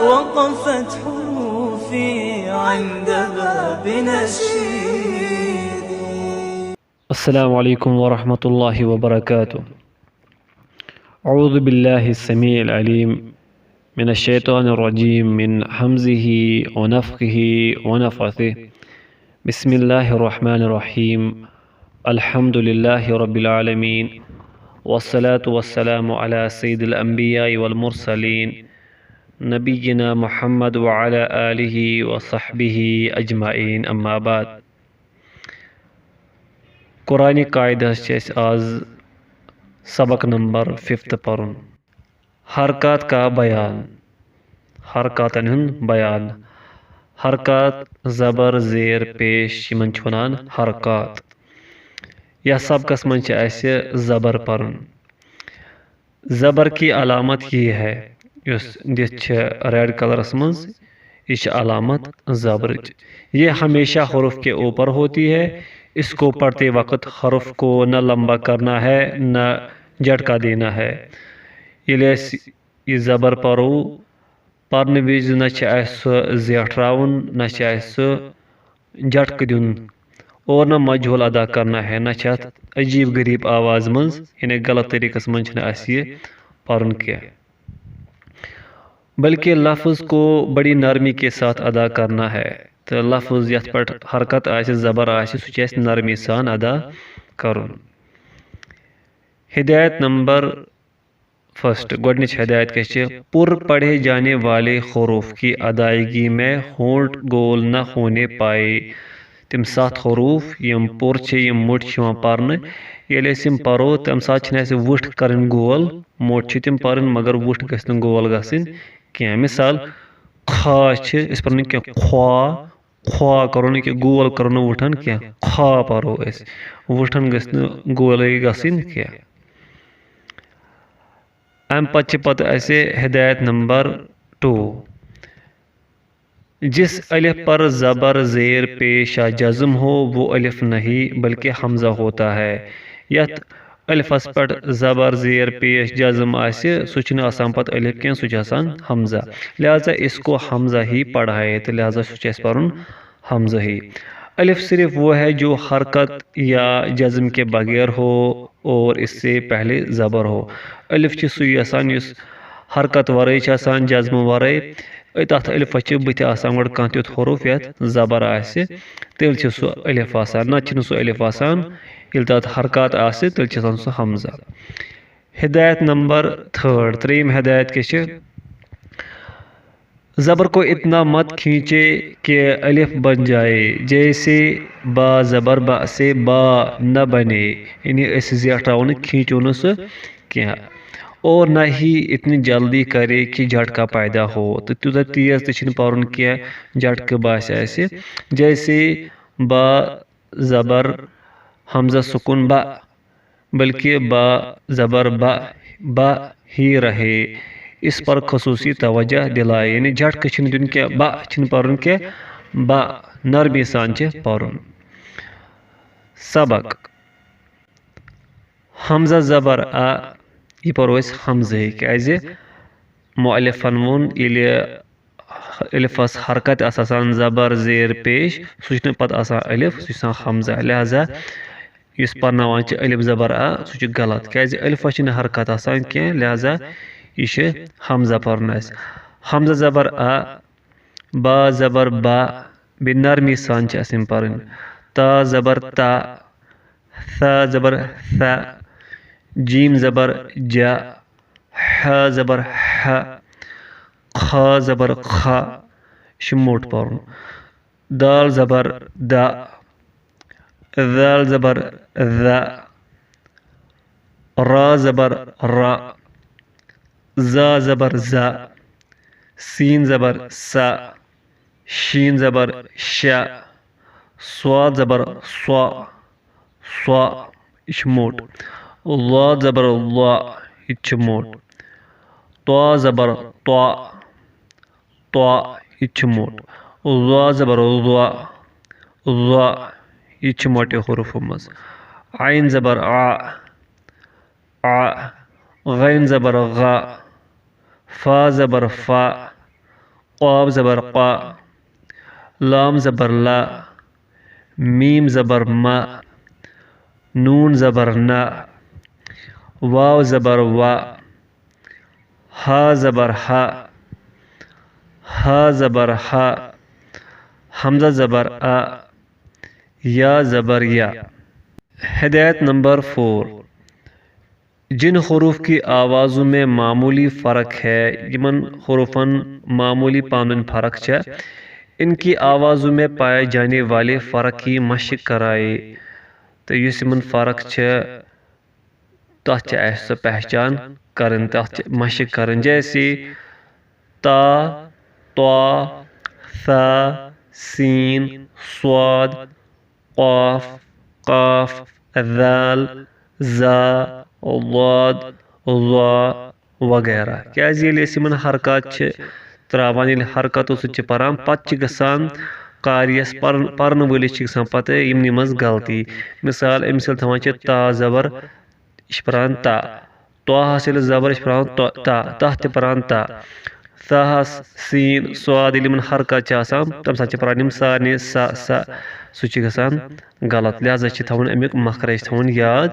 وقفت حروفي عند باب نشيدي. السلام عليكم ورحمة الله وبركاته. أعوذ بالله السميع العليم من الشيطان الرجيم من حمزه ونفخه ونفثه. بسم الله الرحمن الرحيم. الحمد لله رب العالمين والصلاة والسلام على سيد الأنبياء والمرسلين نبينا محمد وعلى آله وصحبه أجمعين. أما بعد. قرآن قاعدہ آز سبق نمبر 5 پرن. حرکات کا بیان. حرکاتن ہند بیان. حرکات زبر زیر پیش یمن چھ ونان حرکات. یا سبقس من چھ اسہ زبر پرن. زبر کی علامت یہ ہے یس دت چھ ریڈ کلرس من، یہ علامت زبر. یہ ہمیشہ حروف کے اوپر ہوتی ہے. اس کو پڑھتے وقت حرف کو نہ لمبا کرنا ہے نہ جھٹکا دینا ہے. یہ زبر پرو پرن وز نہ زیٹھراون نہ جھٹک دن اور نہ مجھول ادا کرنا ہے، نہ عجیب غریب آواز مز یعنی غلط طریقہ من یہ پرن کی، بلکہ لفظ کو بڑی نرمی کے ساتھ ادا کرنا ہے. تو لفظ یت پہ حرکت زبر سہ نرمی سان ادا کرن. ہدایت نمبر 1. گۄڈنِچ ہدایت کیا پر پڑھے جانے والے حروف کی ادائیگی میں ہونٹ گول نہ ہونے پائے. تم 7 حروف یم پر یم مٹ پرن ییٚلہِ أسۍ یم پرو تمہ سات وٹھ کرن گول. موٹ تم پرن مگر وٹھ گژھِ گول گژھن کینٛہہ. مثال خا اس پرن کیا خوا خوا کرو کہ گول کرو وٹھن کی خا پرو اس وٹھن گھس گول گھن کی. ام پتہ ہدایت نمبر 2. جس الف پر زبر زیر پیش یا جزم ہو وہ الف نہیں بلکہ حمزہ ہوتا ہے. یت الفس پر زبر زیر پیش جزم سہ آسان پتہ الف کی سہ حمزہ، لہذا اس کو حمزہ ہی پڑھائے. تو لہذا سہ پڑھن حمزہ ہی. الف صرف وہ ہے جو حرکت یا جزم کے بغیر ہو اور اس سے پہلے زبر ہو. الف سوی آسان اس حرکت ورائے جزم ورائے تر الفس بت آسان گۄڈٕ کانٛہہ تیُتھ حروف یتھ زبر تیٚلہِ چھُ سُہ الف آسان، نتہٕ چھُنہٕ سُہ الف آسان. ییٚلہِ تتھ حرکات تیٚلہِ چھُ آسان سُہ حمزہ. ہدایت نمبر 3. ترٛیٚیِم ہدایت کیا زبر کو اتنا مت کھینچے کہ الف بن جائے جیسے با زبر با سے با نہ بنے. یعنی اس زیٹھراو کھینچو نہ سہ کینٛہہ اور نہ ہی اتنی جلدی کرے کہ جھٹکا پیدا ہو. تو تیوتہ تیز تہ پرن کی جھٹکہ باس جیسے با زبر حمزہ سکون با بلکہ با زبر با ہی رہے. اس پر خصوصی توجہ دلائے. یعنی جھٹکہ دن کی با پرن کی با نرمی سان پرن. سبق حمزہ زبر یہ پرو حمزہ کیازِ مؤلفن وون ییٚلہِ الفس حرکت آسان زبر زیر پیش سہ پتہ آسان الف سہ حمزہ. لہذا اس پرناوان الف زبر سہ غلط کیازِ الفس حرکت آسان کی، لہذا یہ حمزہ پرن. حمزہ زبر با زبر با بے نرمی سان پرن. تا زبر تا ثا زبر ثا جیم زبر جا ح زبر ح خا زبر خا موٹ پرن. دال زبر دا ذال زبر ذا را زبر را زا زبر زا سین زبر سا شین زبر شا صاد زبر صا صا یہ موٹ. ضاد زبر ضا یہ موٹ. طا زبر طا طا یہ موٹ. ضا زبر ضا ضا یہ موٹے حروف مز. عین زبر آ آ غین زبر غا، فا زبر فا، قاف زبر قا، لام زبر لا، میم زبر ما، نون زبر نا، واو زبر وا، ہا زبر ہا، ہا زبر ہا، حمزہ زبر آ، یا زبر یا۔ ہدایت نمبر 4، جن حروف کی آوازوں میں معمولی فرق ہے، یمن حروفن معمولی پانون فرق ہے، ان کی آوازوں میں پائے جانے والے فرق کی مشق کرائے تو یس یمن فرق ہے تتھ سہ پہچان کرن، تتھ مشق کرن، جیسے تا، طا، ثا، سین، صاد، قاف، قاف، ذال، زا، ضاد، ظا وغیرہ۔ کیازِ ییٚلہِ أسۍ یمن حرکات چھِ تراوان، ییٚلہِ حرکاتو سۭتۍ چھِ پران، پتہٕ چھِ گژھان قاریس پرن وٲلِس چھِ گژھان پتہٕ یمنٕے منٛز غلطی۔ مثال أمِس ییٚلہِ تھاوان چھِ تا زبر، یہِ چھِ پران تا، طاہس ییٚلہِ زبر، یہِ چھِ پران تا، تتھ تہِ پران تا، ثاہس سین، صاد، ییٚلہِ یمن حرکات چھِ آسان تمہِ ساتہٕ چھِ پران یِم سارنٕے سا سا، سُہ چھِ گژھان غلط، لہذا چھِ تھاوُن امیُک مخرج تھاوُن یاد،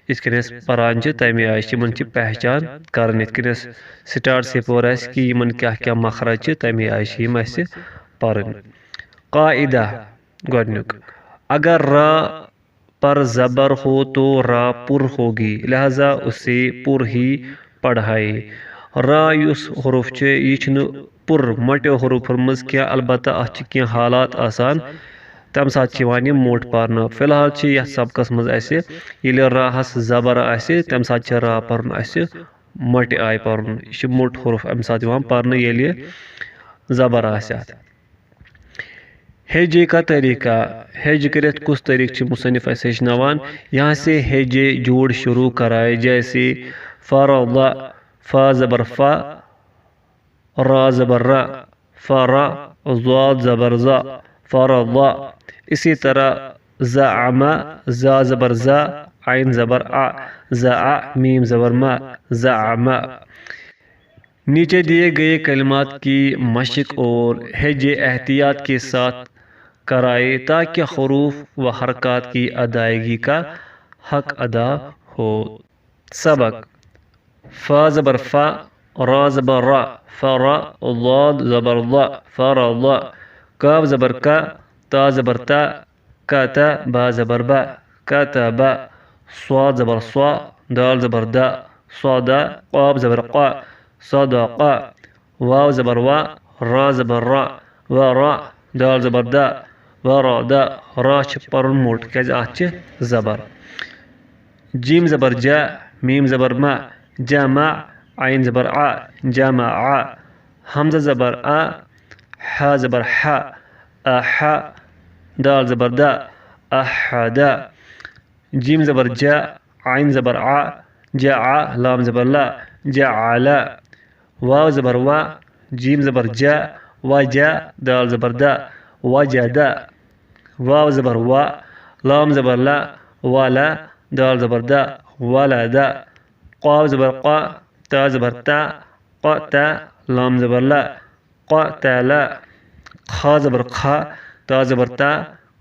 یِتھ کٔنۍ أسۍ پران چھِ تمہِ آیہِ چھِ یمن چھِ پہچان کرٕنۍ، یِتھ کٔنۍ أسۍ سٹارٹ سے پوٚر اسہِ کہِ یمن کیاہ کیاہ مخرج چھِ تمے آیہِ چھِ یِم اسہِ پرٕنۍ۔ قاعدہ گۄڈنیُک، اگر را پر زبر ہو تو را پر ہوگی، لہذا اسے پر ہی پڑھائے۔ را یُس حروف چھُ یہِ چھُنہٕ پر مۄٹیو حروفن منٛز کینٛہہ، البتہ اتھ چھِ کینٛہہ حالات آسان تمہِ ساتہٕ چھِ یِوان یہِ موٚٹ پرنہٕ۔ فی الحال چھِ یتھ سبقس منٛز اسہِ ییٚلہِ راہس زبر آسہِ تمہِ ساتہٕ چھِ را پرُن اسہِ مۄٹہِ آیہِ پرُن، یہِ چھُ موٚٹ حروف امہِ ساتہٕ یِوان پرنہٕ ییٚلہِ زبر آسہِ اتھ۔ ہیجے کا طریقہ، ہیج کرت کس طریقہ چھِ مصنف اسہِ ہیٚچھناوان، یہاں سے ہیجے جوڑ شروع کرائے، جیسے فرض، فا زبر فا، را زبر را، فرا، ضاد زبر زا، فرض۔ اسی طرح زعم، زا زبر زا، عین زبر ا، زع، میم زبر ما، زعم۔ نیچے دیے گئے کلمات کی مشق اور ہیجے احتیاط کے ساتھ کرائے تاکہ حروف و حرکات کی ادائیگی کا حق ادا ہو۔ سبق: فا زبر فا، را زبر را، فرا، ضاد زبر ضا، فرض، کاف زبر کا، تا زبر تا، کاتا، با زبر با، کاتبا، صاد زبر صا، دال زبر دا، صادا، قاف زبر قا، صدقا، واو زبر وا، را زبر را، ورا، دال زبر دا، وردا، را چھِ پرُن موٚٹ کیازِ اتھ چھِ زبر۔ جیم زبر جا، میم زبر ما، جمع، عین زبر ع، جمع، حمزہ زبر ا، ح زبر ح، اح، دال زبر دا، احد، جیم زبر جا، عین زبر ع، جع، لام زبر لا، جعل، واو زبر وا، جیم زبر جا، وجا، دال زبر دا، وجد، واو زبر وا، لام زبر لا، ولا، دال زبر دا، ولد، قاف زبر قا، تا زبر تا، قتا، لام زبر لا، قتل، خا زبر خا، تا زبر تا،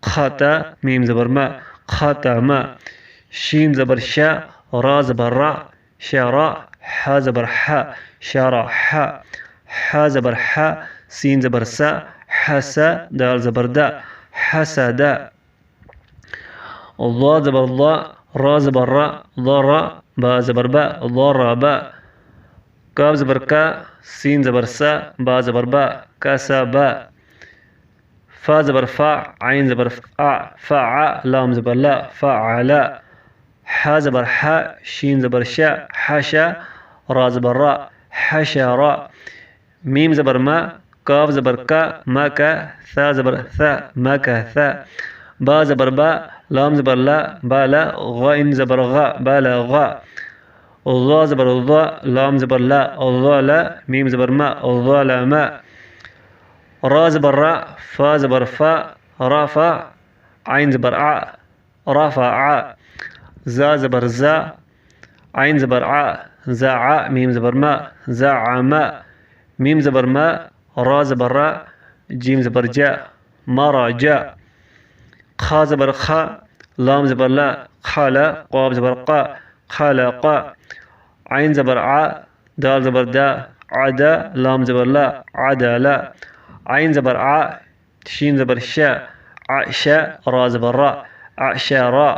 خطا، میم زبر ما، ختم، شین زبر شا، را زبر را، شرا، ح زبر ح، شرح، ح زبر ح، سین زبر سا، حسا، دال زبر دا، حسد، ضا زبر ضا، را زبر را، ضرا، با زبر با، ضربا، کاف زبر کا، سین زبر سا، با زبر با، کسبا، فا زبر فا، عین زبر ا، فع، لام زبر لا، فعل، ح زبر ح، شین زبر شا، حشا، را زبر را، حشرا، میم زبر ما، کاف زبر کا، مکا، ثا زبر ثا، مکثا، با زبر با، لام زبر لا، بالا، غین زبر غا، بالغا، ضا زبر ضا، لام زبر لا، ظلا، میم زبر ما، ظلما، را زبر را، فا زبر فا، رفع، عین زبر ع، رفع، زا زبر زا، عین زبر ع زع میم زبر ما زعم میم زبر ما را زبر را جیم زبر جا مراجع خا زبر خا لام زبر لا خالا قاب زبر قا خالق عین زبر ع دال زبر دا عدا لام زبر لا عدلا عین زبر ع شین زبر شا عشا را زبر را عشرا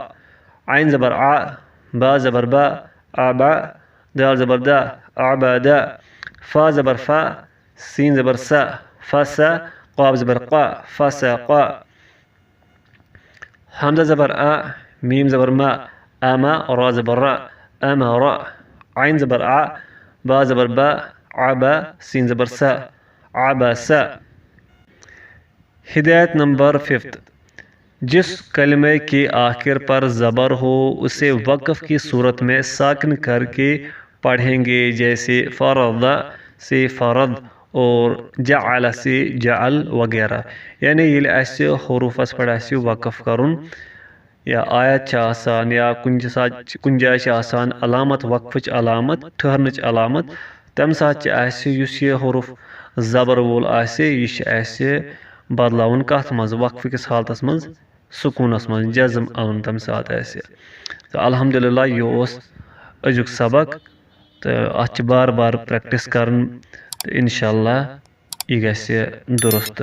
عین زبر ع با زبر با عبا دال زبر دا عبدا فا زبر فا سین زبر سا فسا قاب زبر قا فسقا حمزة زبر أ ميم زبر ما أما را زبر را أمرا عين زبر ع با زبر با عبا سين زبر سا عبسا ہدایت نمبر 5 جس کلمے کے آخر پر زبر ہو اسے وقف کی صورت میں ساکن کر کے پڑھیں گے، جیسے فرض سے فرض اور جعل سے جعل وغیرہ. یعنی یل اسہ حروفس پر اسہ وقف کرن یا آیت چھ آسان یا کن جائے آسان علامت وقفچ علامت ٹھہرنچ علامت تم سات اسہ یس یہ حروف زبر وول آسہ یہ اسہ بدلاون کت مز وقف کس حالتس مز سکونس مز جزم ان تم سات اسہ. تو الحمدللہ یہ اس ازیک سبق تو ات بار بار پریکٹس کرن تو انشاءاللہ یہ گژھِ درست.